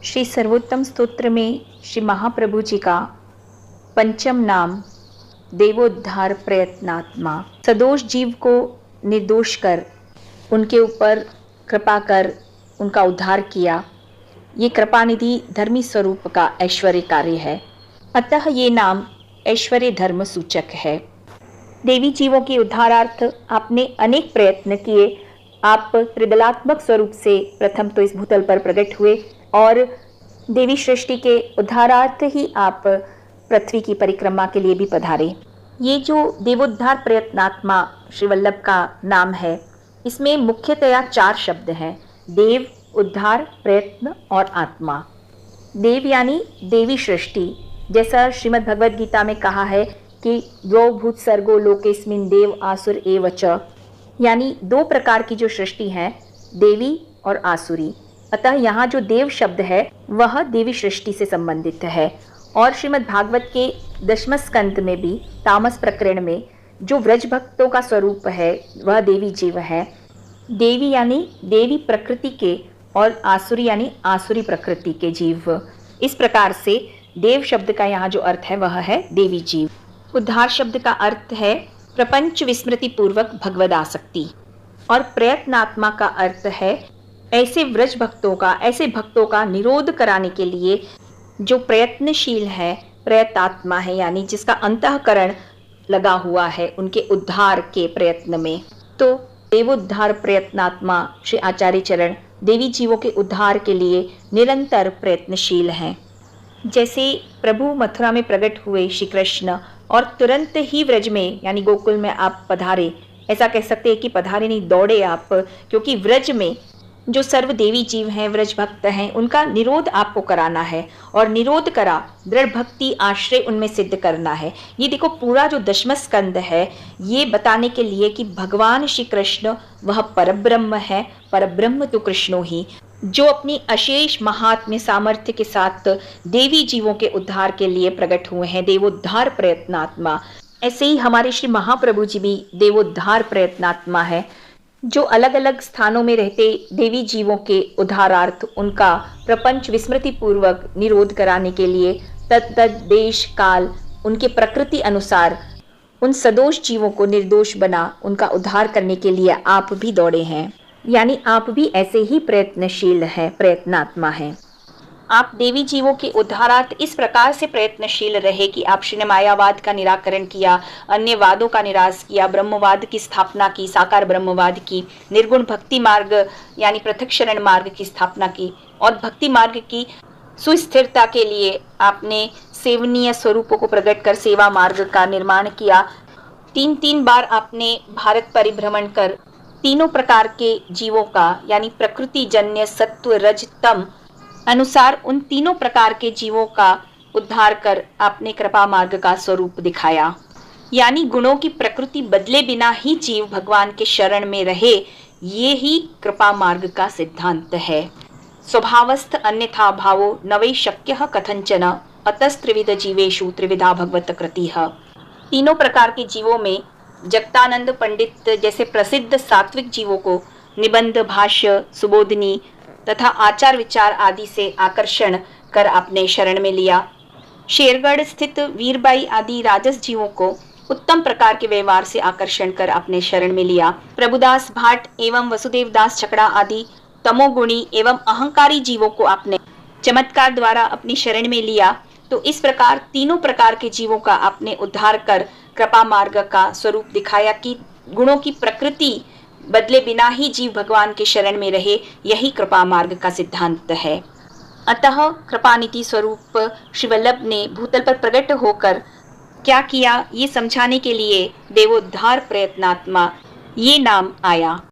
श्री सर्वोत्तम स्तोत्र में श्री महाप्रभु जी का पंचम नाम देवोद्धार प्रयत्नात्मा, सदोष जीव को निर्दोष कर उनके ऊपर कृपा कर उनका उद्धार किया। ये कृपानिधि धर्मी स्वरूप का ऐश्वर्य कार्य है, अतः ये नाम ऐश्वर्य धर्म सूचक है। देवी जीवों के उद्धारार्थ आपने अनेक प्रयत्न किए। आप त्रिदलात्मक स्वरूप से प्रथम तो इस भूतल पर प्रकट हुए और देवी सृष्टि के उद्धारार्थ ही आप पृथ्वी की परिक्रमा के लिए भी पधारे। ये जो देवोद्धार प्रयत्नात्मा श्री वल्लभ का नाम है, इसमें मुख्यतया 4 शब्द हैं: देव, उद्धार, प्रयत्न और आत्मा। देव यानी देवी सृष्टि, जैसा श्रीमद् भगवद गीता में कहा है कि द्वौ भूत सर्गो लोकेस्मिन् देव आसुर एव च, यानी 2 प्रकार की जो सृष्टि है, देवी और आसुरी। अतः यहाँ जो देव शब्द है वह देवी सृष्टि से संबंधित है। और श्रीमद् भागवत के 10वें स्कंद में भी तामस प्रकरण में जो व्रज भक्तों का स्वरूप है वह देवी जीव है। देवी यानी देवी प्रकृति के और आसुरी यानी आसुरी प्रकृति के जीव। इस प्रकार से देव शब्द का यहाँ जो अर्थ है वह है देवी जीव। उद्धार शब्द का अर्थ है प्रपंच विस्मृति पूर्वक भगवद आसक्ति, और प्रयत्नात्मा का अर्थ है ऐसे व्रज भक्तों का, ऐसे भक्तों का निरोध कराने के लिए जो प्रयत्नशील है, प्रयतात्मा है, यानी जिसका अंतःकरण लगा हुआ है उनके उद्धार के प्रयत्न में। तो देवोद्धार प्रयत्नात्मा श्री आचार्य चरण देवी जीवों के उद्धार के लिए निरंतर प्रयत्नशील हैं। जैसे प्रभु मथुरा में प्रकट हुए श्री कृष्ण और तुरंत ही व्रज में यानी गोकुल में आप पधारे, ऐसा कह सकते हैं कि पधारे नहीं, दौड़े आप, क्योंकि व्रज में जो सर्व देवी जीव हैं, व्रज भक्त हैं, उनका निरोध आपको कराना है और निरोध करा दृढ़ भक्ति आश्रय उनमें सिद्ध करना है। ये देखो पूरा जो 10वां स्कंद है ये बताने के लिए कि भगवान श्री कृष्ण वह परब्रह्म है, परब्रह्म तो कृष्णो ही, जो अपनी अशेष महात्म्य सामर्थ्य के साथ देवी जीवों के उद्धार के लिए प्रकट हुए हैं, देवोद्धार प्रयत्नात्मा। ऐसे ही हमारे श्री महाप्रभु जी भी देवोद्धार प्रयत्नात्मा है, जो अलग अलग स्थानों में रहते देवी जीवों के उद्धारार्थ उनका प्रपंच विस्मृति पूर्वक निरोध कराने के लिए तत् देश काल उनके प्रकृति अनुसार उन सदोष जीवों को निर्दोष बना उनका उद्धार करने के लिए आप भी दौड़े हैं। यानी आप भी ऐसे ही प्रयत्नशील हैं, प्रयत्नात्मा हैं। आप देवी जीवों के उद्धारार्थ इस प्रकार से प्रयत्नशील रहे कि आप श्री मायावाद का निराकरण किया, अन्य वादों का निराश किया, ब्रह्मवाद की स्थापना की, साकार ब्रह्मवाद की, निर्गुण भक्ति मार्ग यानी पृथक शरण मार्ग की स्थापना की, और भक्ति मार्ग की सुस्थिरता के लिए आपने सेवनीय स्वरूपों को प्रकट कर सेवा मार्ग का निर्माण किया। 3 बार आपने भारत परिभ्रमण कर तीनों प्रकार के जीवों का यानी प्रकृति जन्य सत्व रज तम अनुसार उन तीनों प्रकार के जीवों का उद्धार कर आपने कृपा मार्ग का स्वरूप दिखाया। यानी गुणों की प्रकृति बदले बिना ही जीव भगवान के शरण में रहे, ये ही कृपा मार्ग का सिद्धांत है। स्वभावस्थ अन्यथा भावो न वै शक्यः कथंचन अतस्त्रिविध जीवेषु त्रिविधा भगवत कृतिः। तीनों प्रकार के जीवों में जगतानंद पंडित जैसे प्रसिद्ध सात्विक जीवों को निबंध, भाष्य, सुबोधनी तथा आचार विचार आदि से आकर्षण कर आपने शरण में लिया। शेरगढ़ स्थित वीरबाई आदि राजस जीवों को उत्तम प्रकार के व्यवहार से आकर्षण कर आपने शरण में लिया। प्रभुदास भाट एवं वसुदेव दास छकड़ा आदि तमोगुणी एवं अहंकारी जीवों को आपने चमत्कार द्वारा अपनी शरण में लिया। तो इस प्रकार तीनों प्रकार के जीवों का आपने उद्धार कर कृपा मार्ग का स्वरूप दिखाया कि गुणों की प्रकृति बदले बिना ही जीव भगवान के शरण में रहे, यही कृपा मार्ग का सिद्धांत है। अतः कृपानिधि स्वरूप श्री वल्लभ ने भूतल पर प्रकट होकर क्या किया, ये समझाने के लिए देवोद्धार प्रयत्नात्मा ये नाम आया।